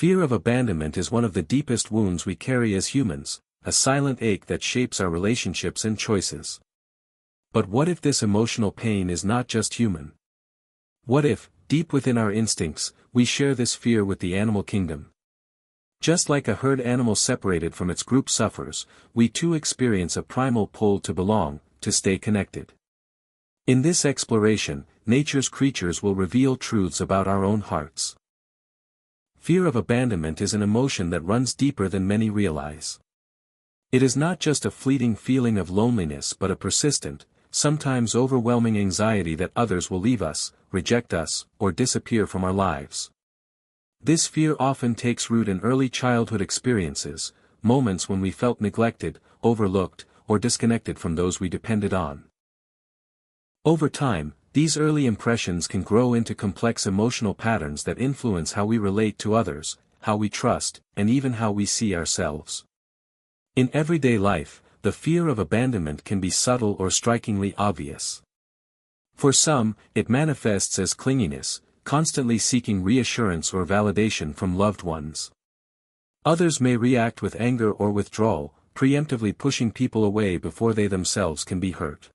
Fear of abandonment is one of the deepest wounds we carry as humans, a silent ache that shapes our relationships and choices. But what if this emotional pain is not just human? What if, deep within our instincts, we share this fear with the animal kingdom? Just like a herd animal separated from its group suffers, we too experience a primal pull to belong, to stay connected. In this exploration, nature's creatures will reveal truths about our own hearts. Fear of abandonment is an emotion that runs deeper than many realize. It is not just a fleeting feeling of loneliness but a persistent, sometimes overwhelming anxiety that others will leave us, reject us, or disappear from our lives. This fear often takes root in early childhood experiences, moments when we felt neglected, overlooked, or disconnected from those we depended on. Over time, these early impressions can grow into complex emotional patterns that influence how we relate to others, how we trust, and even how we see ourselves. In everyday life, the fear of abandonment can be subtle or strikingly obvious. For some, it manifests as clinginess, constantly seeking reassurance or validation from loved ones. Others may react with anger or withdrawal, preemptively pushing people away before they themselves can be hurt.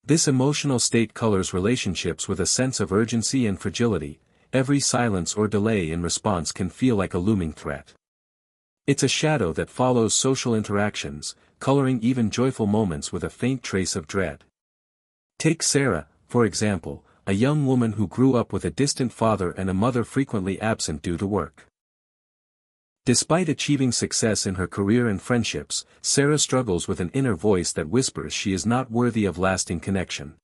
This emotional state colors relationships with a sense of urgency and fragility. Every silence or delay in response can feel like a looming threat. It's a shadow that follows social interactions, coloring even joyful moments with a faint trace of dread. Take Sarah, for example, a young woman who grew up with a distant father and a mother frequently absent due to work. Despite achieving success in her career and friendships, Sarah struggles with an inner voice that whispers she is not worthy of lasting connection.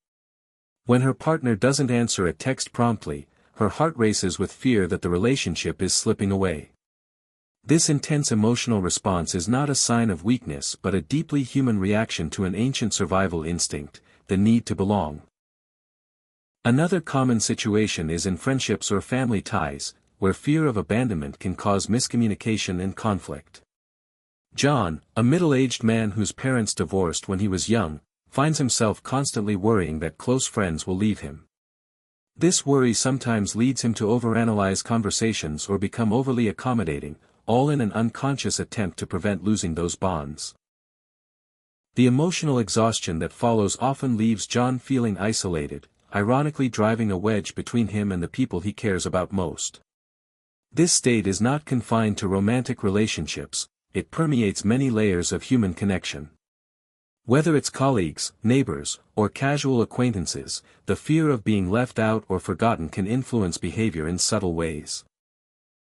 When her partner doesn't answer a text promptly, her heart races with fear that the relationship is slipping away. This intense emotional response is not a sign of weakness but a deeply human reaction to an ancient survival instinct, the need to belong. Another common situation is in friendships or family ties, where fear of abandonment can cause miscommunication and conflict. John, a middle-aged man whose parents divorced when he was young, finds himself constantly worrying that close friends will leave him. This worry sometimes leads him to overanalyze conversations or become overly accommodating, all in an unconscious attempt to prevent losing those bonds. The emotional exhaustion that follows often leaves John feeling isolated, ironically driving a wedge between him and the people he cares about most. This state is not confined to romantic relationships, it permeates many layers of human connection. Whether it's colleagues, neighbors, or casual acquaintances, the fear of being left out or forgotten can influence behavior in subtle ways.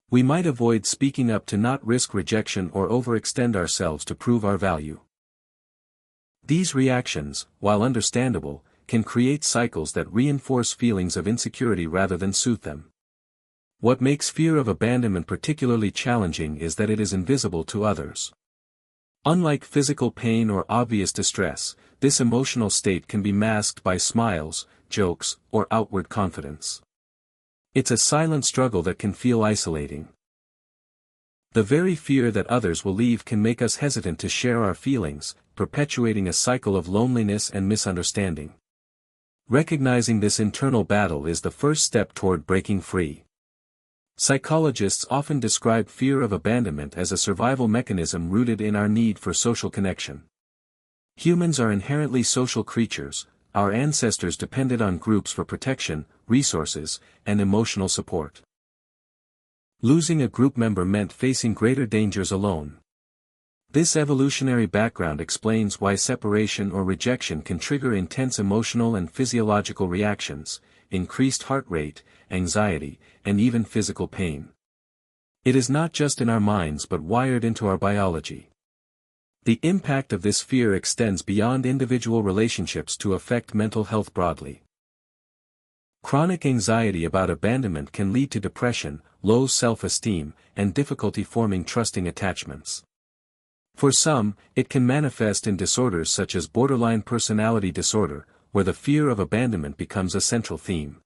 We might avoid speaking up to not risk rejection or overextend ourselves to prove our value. These reactions, while understandable, can create cycles that reinforce feelings of insecurity rather than soothe them. What makes fear of abandonment particularly challenging is that it is invisible to others. Unlike physical pain or obvious distress, this emotional state can be masked by smiles, jokes, or outward confidence. It's a silent struggle that can feel isolating. The very fear that others will leave can make us hesitant to share our feelings, perpetuating a cycle of loneliness and misunderstanding. Recognizing this internal battle is the first step toward breaking free. Psychologists often describe fear of abandonment as a survival mechanism rooted in our need for social connection. Humans are inherently social creatures. Our ancestors depended on groups for protection, resources, and emotional support. Losing a group member meant facing greater dangers alone. This evolutionary background explains why separation or rejection can trigger intense emotional and physiological reactions, increased heart rate, anxiety, and even physical pain. It is not just in our minds but wired into our biology. The impact of this fear extends beyond individual relationships to affect mental health broadly. Chronic anxiety about abandonment can lead to depression, low self-esteem, and difficulty forming trusting attachments. For some, it can manifest in disorders such as borderline personality disorder, where the fear of abandonment becomes a central theme.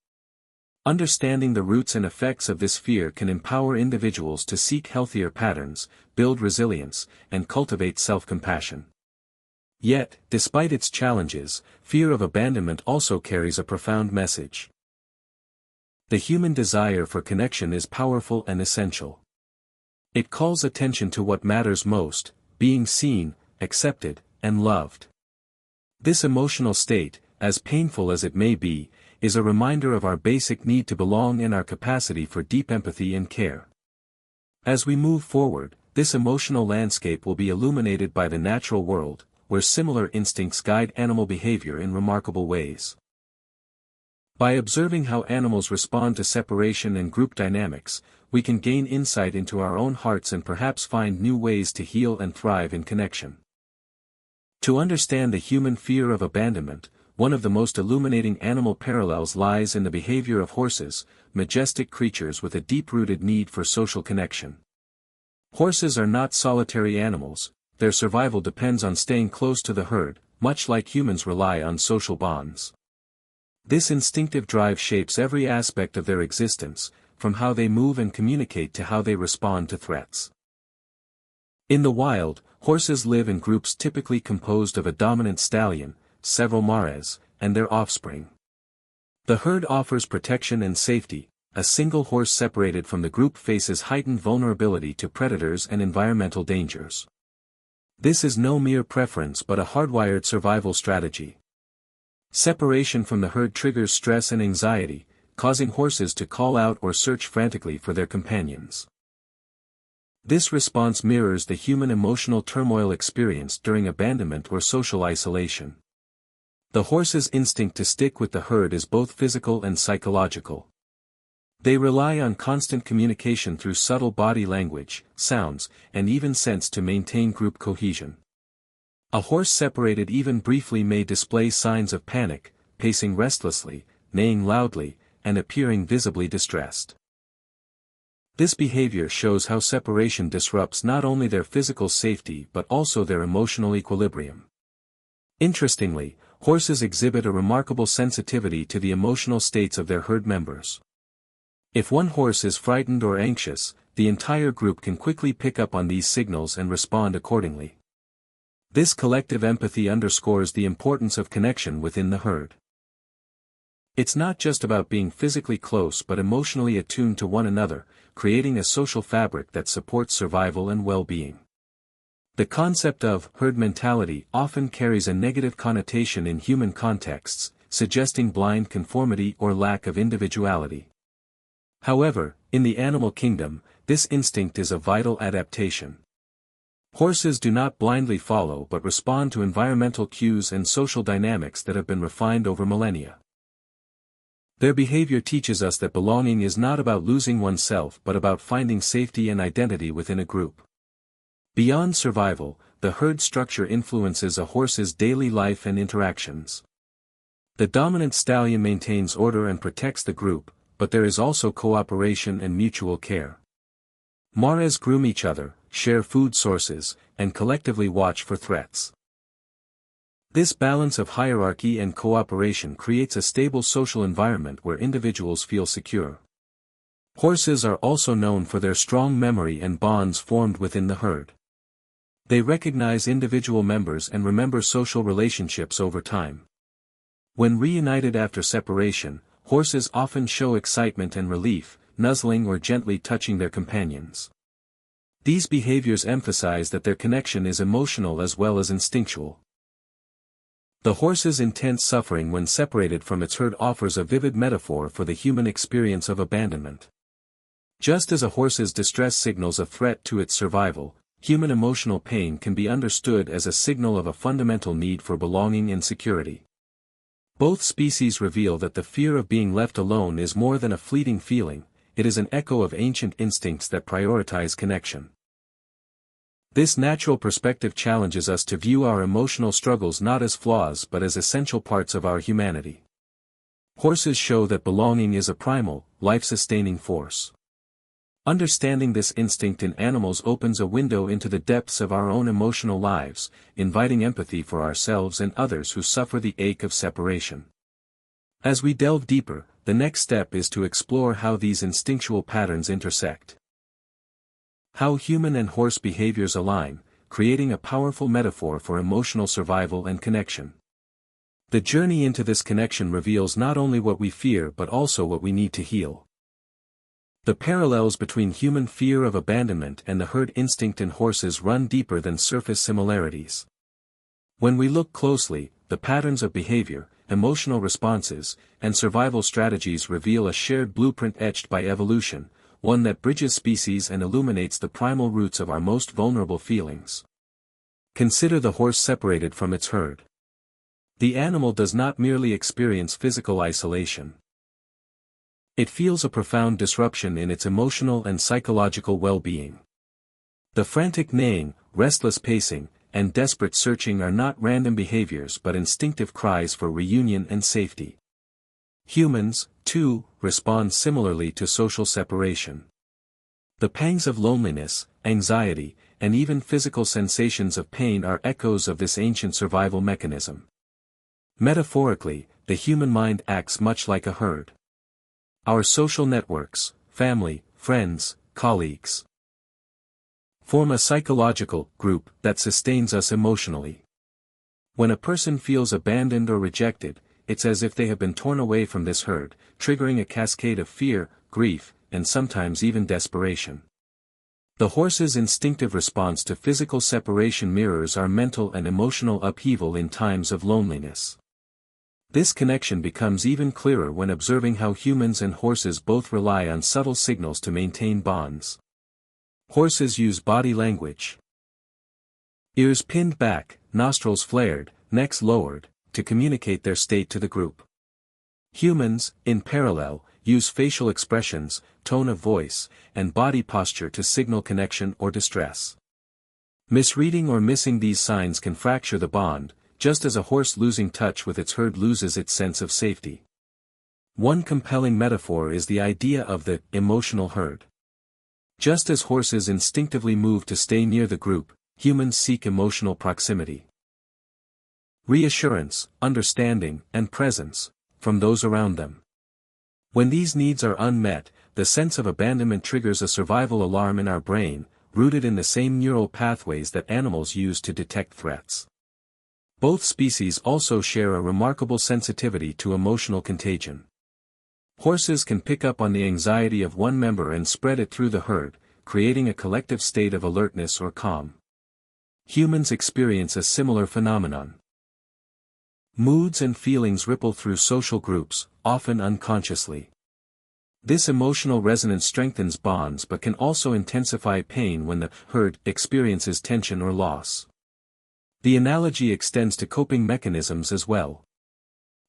Understanding the roots and effects of this fear can empower individuals to seek healthier patterns, build resilience, and cultivate self-compassion. Yet, despite its challenges, fear of abandonment also carries a profound message. The human desire for connection is powerful and essential. It calls attention to what matters most, being seen, accepted, and loved. This emotional state, as painful as it may be, is a reminder of our basic need to belong and our capacity for deep empathy and care. As we move forward, this emotional landscape will be illuminated by the natural world, where similar instincts guide animal behavior in remarkable ways. By observing how animals respond to separation and group dynamics, we can gain insight into our own hearts and perhaps find new ways to heal and thrive in connection. To understand the human fear of abandonment, one of the most illuminating animal parallels lies in the behavior of horses, majestic creatures with a deep-rooted need for social connection. Horses are not solitary animals, their survival depends on staying close to the herd, much like humans rely on social bonds. This instinctive drive shapes every aspect of their existence, from how they move and communicate to how they respond to threats. In the wild, horses live in groups typically composed of a dominant stallion, several mares, and their offspring. The herd offers protection and safety. A single horse separated from the group faces heightened vulnerability to predators and environmental dangers. This is no mere preference but a hardwired survival strategy. Separation from the herd triggers stress and anxiety, causing horses to call out or search frantically for their companions. This response mirrors the human emotional turmoil experienced during abandonment or social isolation. The horse's instinct to stick with the herd is both physical and psychological. They rely on constant communication through subtle body language, sounds, and even scents to maintain group cohesion. A horse separated even briefly may display signs of panic, pacing restlessly, neighing loudly, and appearing visibly distressed. This behavior shows how separation disrupts not only their physical safety but also their emotional equilibrium. Interestingly, horses exhibit a remarkable sensitivity to the emotional states of their herd members. If one horse is frightened or anxious, the entire group can quickly pick up on these signals and respond accordingly. This collective empathy underscores the importance of connection within the herd. It's not just about being physically close but emotionally attuned to one another, creating a social fabric that supports survival and well-being. The concept of herd mentality often carries a negative connotation in human contexts, suggesting blind conformity or lack of individuality. However, in the animal kingdom, this instinct is a vital adaptation. Horses do not blindly follow but respond to environmental cues and social dynamics that have been refined over millennia. Their behavior teaches us that belonging is not about losing oneself but about finding safety and identity within a group. Beyond survival, the herd structure influences a horse's daily life and interactions. The dominant stallion maintains order and protects the group, but there is also cooperation and mutual care. Mares groom each other, share food sources, and collectively watch for threats. This balance of hierarchy and cooperation creates a stable social environment where individuals feel secure. Horses are also known for their strong memory and bonds formed within the herd. They recognize individual members and remember social relationships over time. When reunited after separation, horses often show excitement and relief, nuzzling or gently touching their companions. These behaviors emphasize that their connection is emotional as well as instinctual. The horse's intense suffering when separated from its herd offers a vivid metaphor for the human experience of abandonment. Just as a horse's distress signals a threat to its survival, human emotional pain can be understood as a signal of a fundamental need for belonging and security. Both species reveal that the fear of being left alone is more than a fleeting feeling, it is an echo of ancient instincts that prioritize connection. This natural perspective challenges us to view our emotional struggles not as flaws but as essential parts of our humanity. Horses show that belonging is a primal, life-sustaining force. Understanding this instinct in animals opens a window into the depths of our own emotional lives, inviting empathy for ourselves and others who suffer the ache of separation. As we delve deeper, the next step is to explore how these instinctual patterns intersect. How human and horse behaviors align, creating a powerful metaphor for emotional survival and connection. The journey into this connection reveals not only what we fear but also what we need to heal. The parallels between human fear of abandonment and the herd instinct in horses run deeper than surface similarities. When we look closely, the patterns of behavior, emotional responses, and survival strategies reveal a shared blueprint etched by evolution, one that bridges species and illuminates the primal roots of our most vulnerable feelings. Consider the horse separated from its herd. The animal does not merely experience physical isolation. It feels a profound disruption in its emotional and psychological well-being. The frantic neighing, restless pacing, and desperate searching are not random behaviors but instinctive cries for reunion and safety. Humans, too, respond similarly to social separation. The pangs of loneliness, anxiety, and even physical sensations of pain are echoes of this ancient survival mechanism. Metaphorically, the human mind acts much like a herd. Our social networks, family, friends, colleagues, form a psychological group that sustains us emotionally. When a person feels abandoned or rejected, it's as if they have been torn away from this herd, triggering a cascade of fear, grief, and sometimes even desperation. The horse's instinctive response to physical separation mirrors our mental and emotional upheaval in times of loneliness. This connection becomes even clearer when observing how humans and horses both rely on subtle signals to maintain bonds. Horses use body language. Ears pinned back, nostrils flared, necks lowered, to communicate their state to the group. Humans, in parallel, use facial expressions, tone of voice, and body posture to signal connection or distress. Misreading or missing these signs can fracture the bond, just as a horse losing touch with its herd loses its sense of safety. One compelling metaphor is the idea of the emotional herd. Just as horses instinctively move to stay near the group, humans seek emotional proximity. Reassurance, understanding, and presence, from those around them. When these needs are unmet, the sense of abandonment triggers a survival alarm in our brain, rooted in the same neural pathways that animals use to detect threats. Both species also share a remarkable sensitivity to emotional contagion. Horses can pick up on the anxiety of one member and spread it through the herd, creating a collective state of alertness or calm. Humans experience a similar phenomenon. Moods and feelings ripple through social groups, often unconsciously. This emotional resonance strengthens bonds but can also intensify pain when the herd experiences tension or loss. The analogy extends to coping mechanisms as well.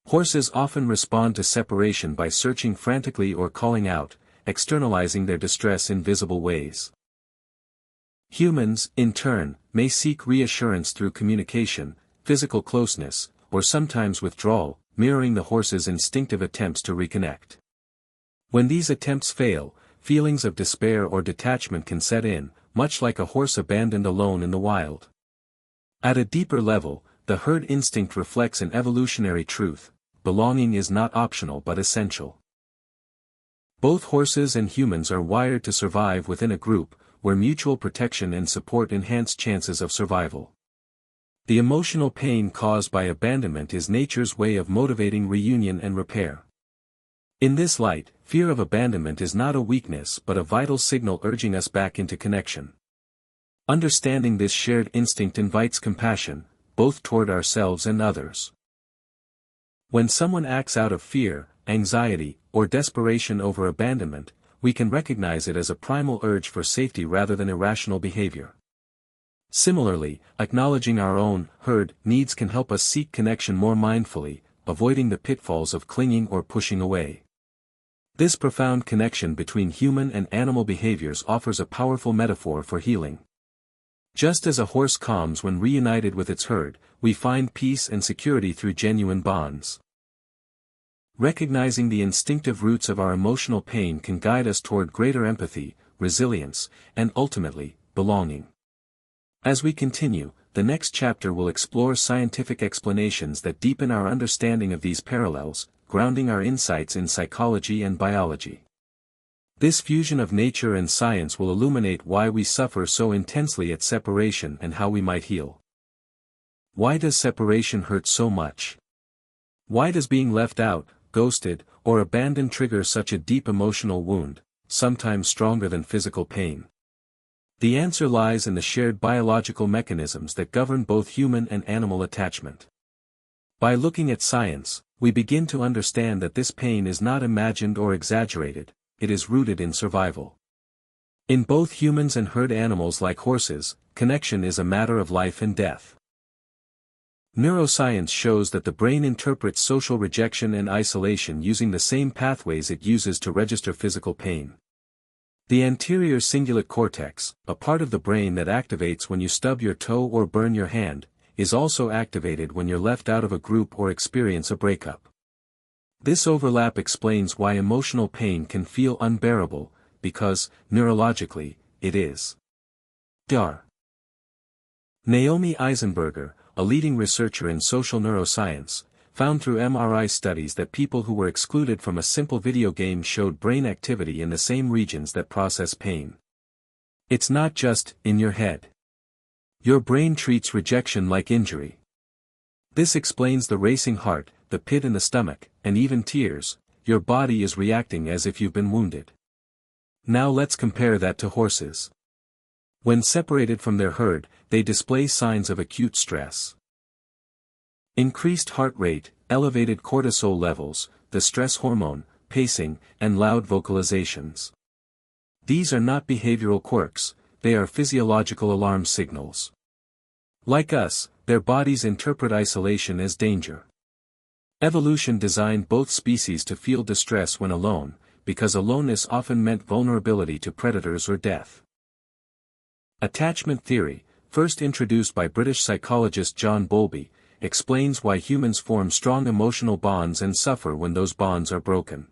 Horses often respond to separation by searching frantically or calling out, externalizing their distress in visible ways. Humans, in turn, may seek reassurance through communication, physical closeness, or sometimes withdrawal, mirroring the horse's instinctive attempts to reconnect. When these attempts fail, feelings of despair or detachment can set in, much like a horse abandoned alone in the wild. At a deeper level, the herd instinct reflects an evolutionary truth: belonging is not optional but essential. Both horses and humans are wired to survive within a group, where mutual protection and support enhance chances of survival. The emotional pain caused by abandonment is nature's way of motivating reunion and repair. In this light, fear of abandonment is not a weakness but a vital signal urging us back into connection. Understanding this shared instinct invites compassion, both toward ourselves and others. When someone acts out of fear, anxiety, or desperation over abandonment, we can recognize it as a primal urge for safety rather than irrational behavior. Similarly, acknowledging our own herd needs can help us seek connection more mindfully, avoiding the pitfalls of clinging or pushing away. This profound connection between human and animal behaviors offers a powerful metaphor for healing. Just as a horse calms when reunited with its herd, we find peace and security through genuine bonds. Recognizing the instinctive roots of our emotional pain can guide us toward greater empathy, resilience, and ultimately, belonging. As we continue, the next chapter will explore scientific explanations that deepen our understanding of these parallels, grounding our insights in psychology and biology. This fusion of nature and science will illuminate why we suffer so intensely at separation and how we might heal. Why does separation hurt so much? Why does being left out, ghosted, or abandoned trigger such a deep emotional wound? sometimes stronger than physical pain? The answer lies in the shared biological mechanisms that govern both human and animal attachment. By looking at science, we begin to understand that this pain is not imagined or exaggerated, it is rooted in survival. In both humans and herd animals like horses, connection is a matter of life and death. Neuroscience shows that the brain interprets social rejection and isolation using the same pathways it uses to register physical pain. The anterior cingulate cortex, a part of the brain that activates when you stub your toe or burn your hand, is also activated when you're left out of a group or experience a breakup. This overlap explains why emotional pain can feel unbearable, because, neurologically, it is. Dr. Naomi Eisenberger, a leading researcher in social neuroscience, found through MRI studies that people who were excluded from a simple video game showed brain activity in the same regions that process pain. It's not just in your head. Your brain treats rejection like injury. This explains the racing heart, the pit in the stomach, and even tears. Your body is reacting as if you've been wounded. Now let's compare that to horses. When separated from their herd, they display signs of acute stress. Increased heart rate, elevated cortisol levels, the stress hormone, pacing, and loud vocalizations. These are not behavioral quirks, they are physiological alarm signals. Like us, their bodies interpret isolation as danger. Evolution designed both species to feel distress when alone, because aloneness often meant vulnerability to predators or death. Attachment theory, first introduced by British psychologist John Bowlby, explains why humans form strong emotional bonds and suffer when those bonds are broken.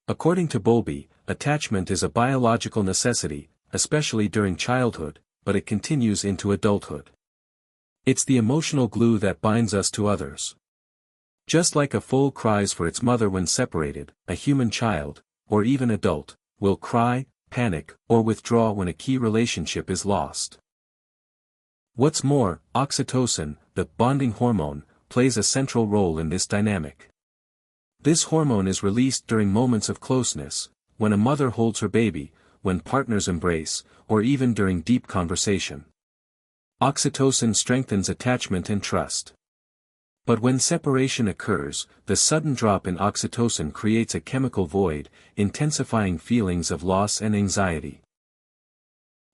According to Bowlby, attachment is a biological necessity, especially during childhood, but it continues into adulthood. It's the emotional glue that binds us to others. Just like a foal cries for its mother when separated, a human child, or even adult, will cry, panic, or withdraw when a key relationship is lost. What's more, oxytocin, the bonding hormone, plays a central role in this dynamic. This hormone is released during moments of closeness, when a mother holds her baby, when partners embrace, or even during deep conversation. Oxytocin strengthens attachment and trust. But when separation occurs, the sudden drop in oxytocin creates a chemical void, intensifying feelings of loss and anxiety.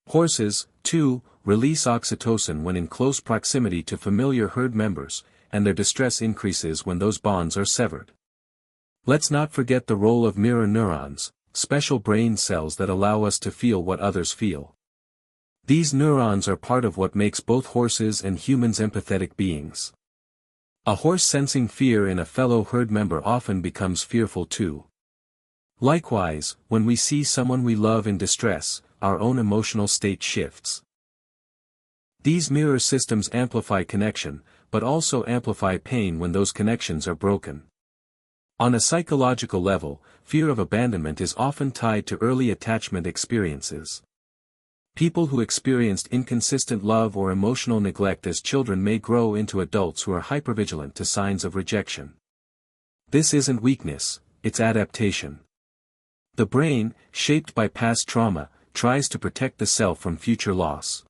Horses, too, release oxytocin when in close proximity to familiar herd members, and their distress increases when those bonds are severed. Let's not forget the role of mirror neurons, special brain cells that allow us to feel what others feel. These neurons are part of what makes both horses and humans empathetic beings. A horse sensing fear in a fellow herd member often becomes fearful too. Likewise, when we see someone we love in distress, our own emotional state shifts. These mirror systems amplify connection, but also amplify pain when those connections are broken. On a psychological level, fear of abandonment is often tied to early attachment experiences. People who experienced inconsistent love or emotional neglect as children may grow into adults who are hypervigilant to signs of rejection. This isn't weakness, it's adaptation. The brain, shaped by past trauma, tries to protect the self from future loss.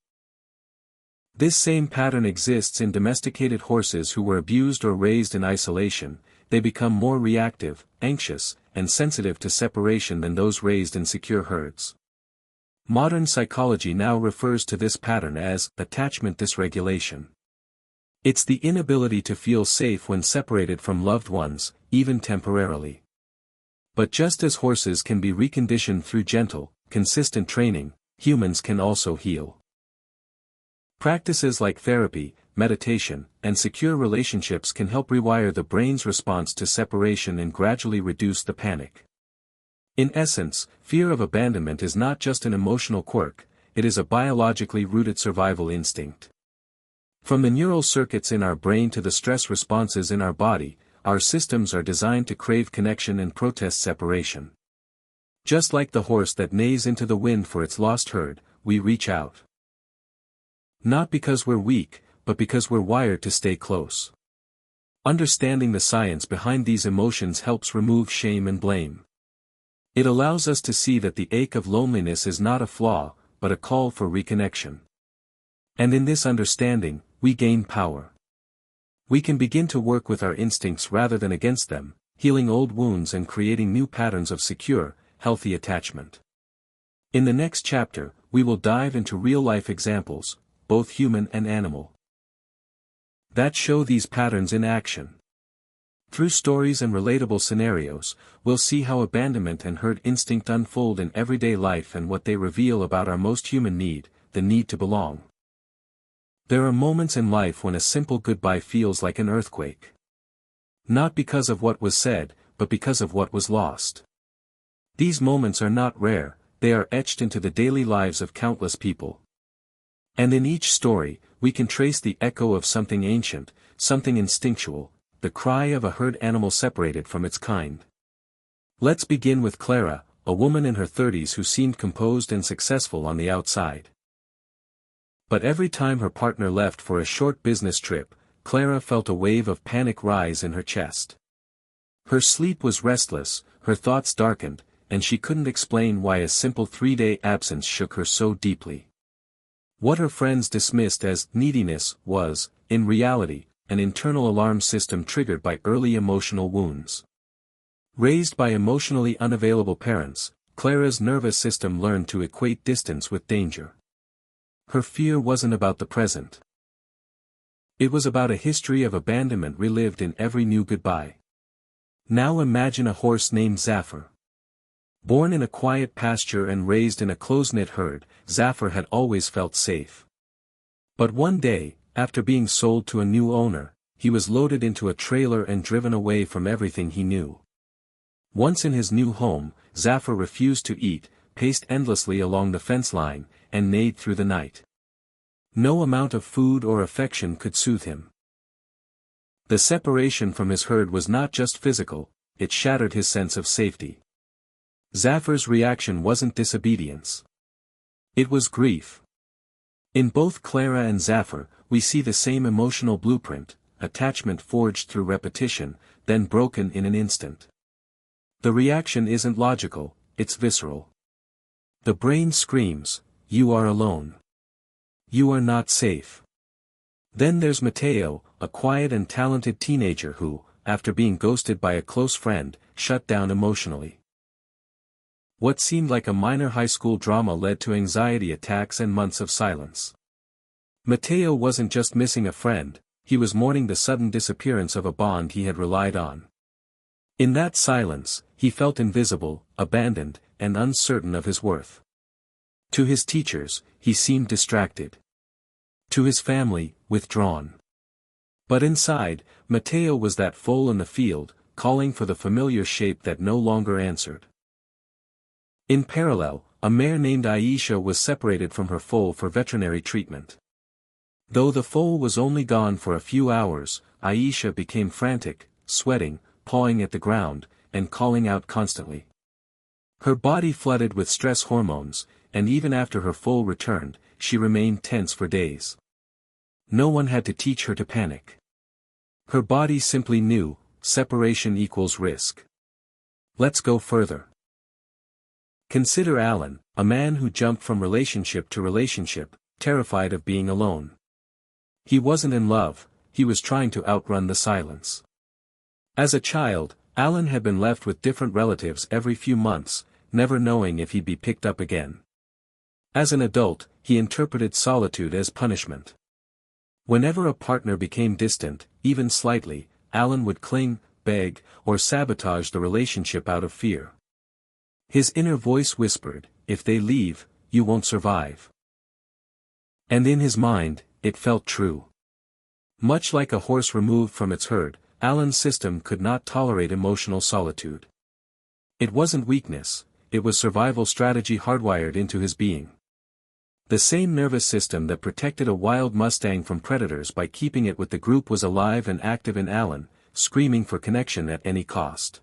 This same pattern exists in domesticated horses who were abused or raised in isolation. They become more reactive, anxious, and sensitive to separation than those raised in secure herds. Modern psychology now refers to this pattern as attachment dysregulation. It's the inability to feel safe when separated from loved ones, even temporarily. But just as horses can be reconditioned through gentle, consistent training, humans can also heal. Practices like therapy, meditation, and secure relationships can help rewire the brain's response to separation and gradually reduce the panic. In essence, fear of abandonment is not just an emotional quirk, it is a biologically rooted survival instinct. From the neural circuits in our brain to the stress responses in our body, our systems are designed to crave connection and protest separation. Just like the horse that neighs into the wind for its lost herd, we reach out. Not because we're weak, but because we're wired to stay close. Understanding the science behind these emotions helps remove shame and blame. It allows us to see that the ache of loneliness is not a flaw, but a call for reconnection. And in this understanding, we gain power. We can begin to work with our instincts rather than against them, healing old wounds and creating new patterns of secure, healthy attachment. In the next chapter, we will dive into real-life examples, both human and animal, that show these patterns in action. Through stories and relatable scenarios, we'll see how abandonment and herd instinct unfold in everyday life and what they reveal about our most human need, the need to belong. There are moments in life when a simple goodbye feels like an earthquake. Not because of what was said, but because of what was lost. These moments are not rare, they are etched into the daily lives of countless people. And in each story, we can trace the echo of something ancient, something instinctual, the cry of a herd animal separated from its kind. Let's begin with Clara, a woman in her 30s who seemed composed and successful on the outside. But every time her partner left for a short business trip, Clara felt a wave of panic rise in her chest. Her sleep was restless, her thoughts darkened, and she couldn't explain why a simple 3-day absence shook her so deeply. What her friends dismissed as neediness was, in reality, an internal alarm system triggered by early emotional wounds. Raised by emotionally unavailable parents, Clara's nervous system learned to equate distance with danger. Her fear wasn't about the present. It was about a history of abandonment relived in every new goodbye. Now imagine a horse named Zafar. Born in a quiet pasture and raised in a close-knit herd, Zafar had always felt safe. But one day, after being sold to a new owner, he was loaded into a trailer and driven away from everything he knew. Once in his new home, Zafar refused to eat, paced endlessly along the fence line, and neighed through the night. No amount of food or affection could soothe him. The separation from his herd was not just physical, it shattered his sense of safety. Zafar's reaction wasn't disobedience. It was grief. In both Clara and Zafar, we see the same emotional blueprint, attachment forged through repetition, then broken in an instant. The reaction isn't logical, it's visceral. The brain screams, "You are alone. You are not safe." Then there's Matteo, a quiet and talented teenager who, after being ghosted by a close friend, shut down emotionally. What seemed like a minor high school drama led to anxiety attacks and months of silence. Matteo wasn't just missing a friend, he was mourning the sudden disappearance of a bond he had relied on. In that silence, he felt invisible, abandoned, and uncertain of his worth. To his teachers, he seemed distracted. To his family, withdrawn. But inside, Matteo was that foal in the field, calling for the familiar shape that no longer answered. In parallel, a mare named Aisha was separated from her foal for veterinary treatment. Though the foal was only gone for a few hours, Aisha became frantic, sweating, pawing at the ground, and calling out constantly. Her body flooded with stress hormones, and even after her foal returned, she remained tense for days. No one had to teach her to panic. Her body simply knew, separation equals risk. Let's go further. Consider Alan, a man who jumped from relationship to relationship, terrified of being alone. He wasn't in love, he was trying to outrun the silence. As a child, Alan had been left with different relatives every few months, never knowing if he'd be picked up again. As an adult, he interpreted solitude as punishment. Whenever a partner became distant, even slightly, Alan would cling, beg, or sabotage the relationship out of fear. His inner voice whispered, "If they leave, you won't survive." And in his mind, it felt true. Much like a horse removed from its herd, Alan's system could not tolerate emotional solitude. It wasn't weakness, it was survival strategy hardwired into his being. The same nervous system that protected a wild Mustang from predators by keeping it with the group was alive and active in Alan, screaming for connection at any cost.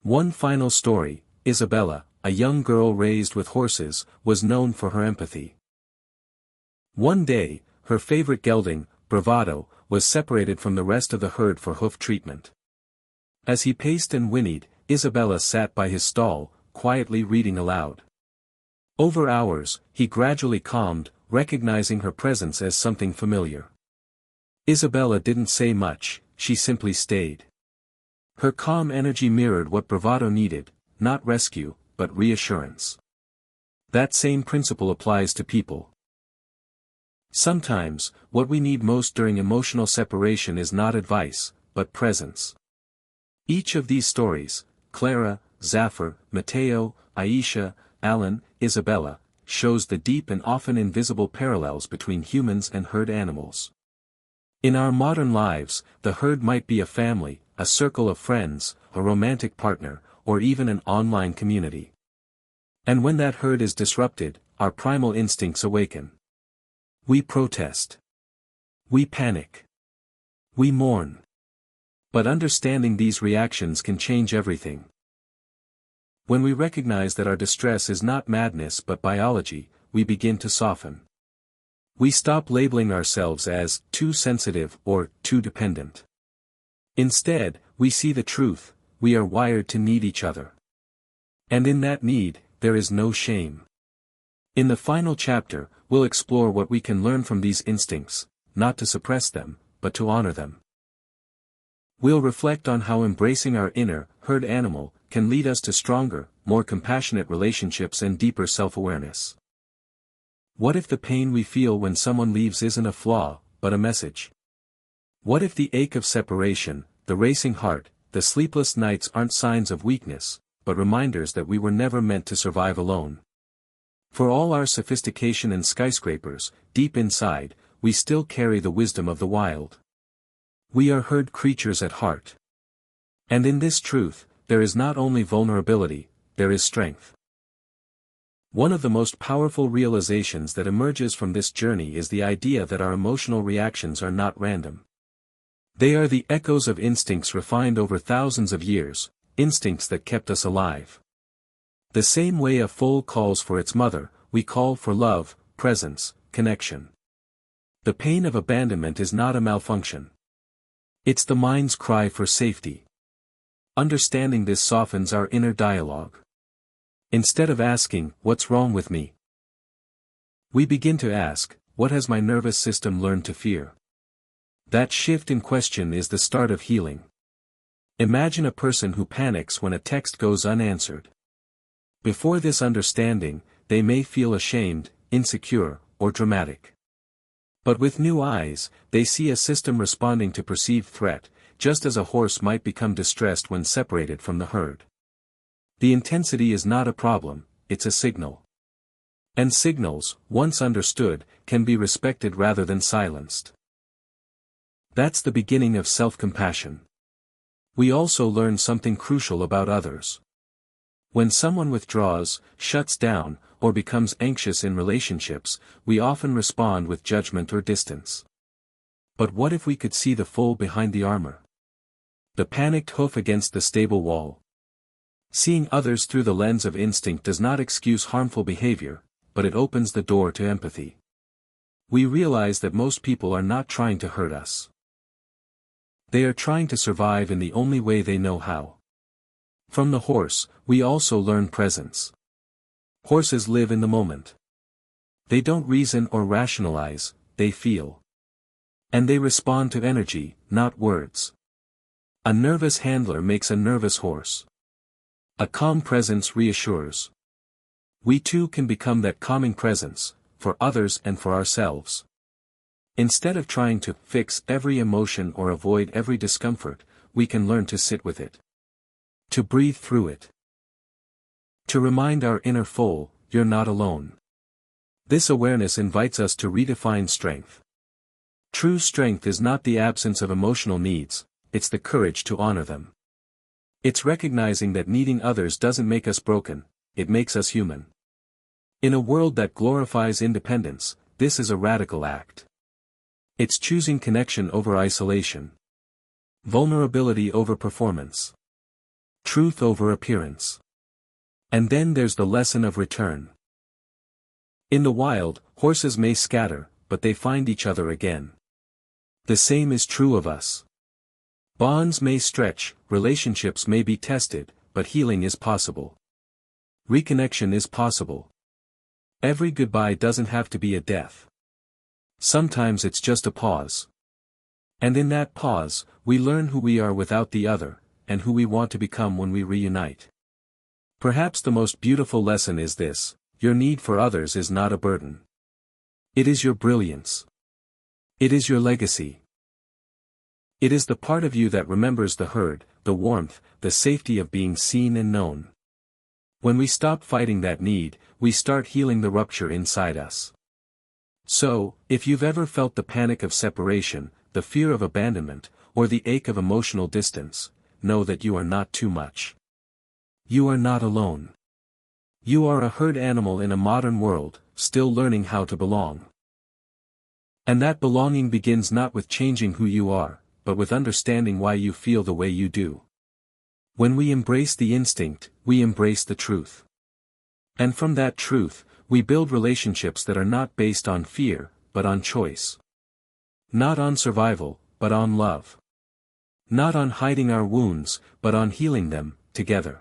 One final story, Isabella, a young girl raised with horses, was known for her empathy. One day, her favorite gelding, Bravado, was separated from the rest of the herd for hoof treatment. As he paced and whinnied, Isabella sat by his stall, quietly reading aloud. Over hours, he gradually calmed, recognizing her presence as something familiar. Isabella didn't say much, she simply stayed. Her calm energy mirrored what bravado needed, not rescue, but reassurance. That same principle applies to people. Sometimes, what we need most during emotional separation is not advice, but presence. Each of these stories, Clara, Zafar, Mateo, Aisha, Alan, Isabella, shows the deep and often invisible parallels between humans and herd animals. In our modern lives, the herd might be a family, a circle of friends, a romantic partner, or even an online community. And when that herd is disrupted, our primal instincts awaken. We protest. We panic. We mourn. But understanding these reactions can change everything. When we recognize that our distress is not madness but biology, we begin to soften. We stop labeling ourselves as too sensitive or too dependent. Instead, we see the truth: we are wired to need each other. And in that need, there is no shame. In the final chapter, we'll explore what we can learn from these instincts, not to suppress them, but to honor them. We'll reflect on how embracing our inner, herd animal, can lead us to stronger, more compassionate relationships and deeper self-awareness. What if the pain we feel when someone leaves isn't a flaw, but a message? What if the ache of separation, the racing heart, the sleepless nights aren't signs of weakness, but reminders that we were never meant to survive alone? For all our sophistication and skyscrapers, deep inside, we still carry the wisdom of the wild. We are herd creatures at heart. And in this truth, there is not only vulnerability, there is strength. One of the most powerful realizations that emerges from this journey is the idea that our emotional reactions are not random. They are the echoes of instincts refined over thousands of years, instincts that kept us alive. The same way a foal calls for its mother, we call for love, presence, connection. The pain of abandonment is not a malfunction. It's the mind's cry for safety. Understanding this softens our inner dialogue. Instead of asking, "What's wrong with me?" we begin to ask, "What has my nervous system learned to fear?" That shift in question is the start of healing. Imagine a person who panics when a text goes unanswered. Before this understanding, they may feel ashamed, insecure, or dramatic. But with new eyes, they see a system responding to perceived threat, just as a horse might become distressed when separated from the herd. The intensity is not a problem, it's a signal. And signals, once understood, can be respected rather than silenced. That's the beginning of self-compassion. We also learn something crucial about others. When someone withdraws, shuts down, or becomes anxious in relationships, we often respond with judgment or distance. But what if we could see the foal behind the armor? The panicked hoof against the stable wall. Seeing others through the lens of instinct does not excuse harmful behavior, but it opens the door to empathy. We realize that most people are not trying to hurt us. They are trying to survive in the only way they know how. From the horse, we also learn presence. Horses live in the moment. They don't reason or rationalize, they feel. And they respond to energy, not words. A nervous handler makes a nervous horse. A calm presence reassures. We too can become that calming presence, for others and for ourselves. Instead of trying to fix every emotion or avoid every discomfort, we can learn to sit with it. To breathe through it. To remind our inner foal, "You're not alone." This awareness invites us to redefine strength. True strength is not the absence of emotional needs, it's the courage to honor them. It's recognizing that needing others doesn't make us broken, it makes us human. In a world that glorifies independence, this is a radical act. It's choosing connection over isolation. Vulnerability over performance. Truth over appearance. And then there's the lesson of return. In the wild, horses may scatter, but they find each other again. The same is true of us. Bonds may stretch, relationships may be tested, but healing is possible. Reconnection is possible. Every goodbye doesn't have to be a death. Sometimes it's just a pause. And in that pause, we learn who we are without the other, and who we want to become when we reunite. Perhaps the most beautiful lesson is this: your need for others is not a burden. It is your brilliance. It is your legacy. It is the part of you that remembers the herd, the warmth, the safety of being seen and known. When we stop fighting that need, we start healing the rupture inside us. So, if you've ever felt the panic of separation, the fear of abandonment, or the ache of emotional distance, know that you are not too much. You are not alone. You are a herd animal in a modern world, still learning how to belong. And that belonging begins not with changing who you are, but with understanding why you feel the way you do. When we embrace the instinct, we embrace the truth. And from that truth, we build relationships that are not based on fear, but on choice. Not on survival, but on love. Not on hiding our wounds, but on healing them, together.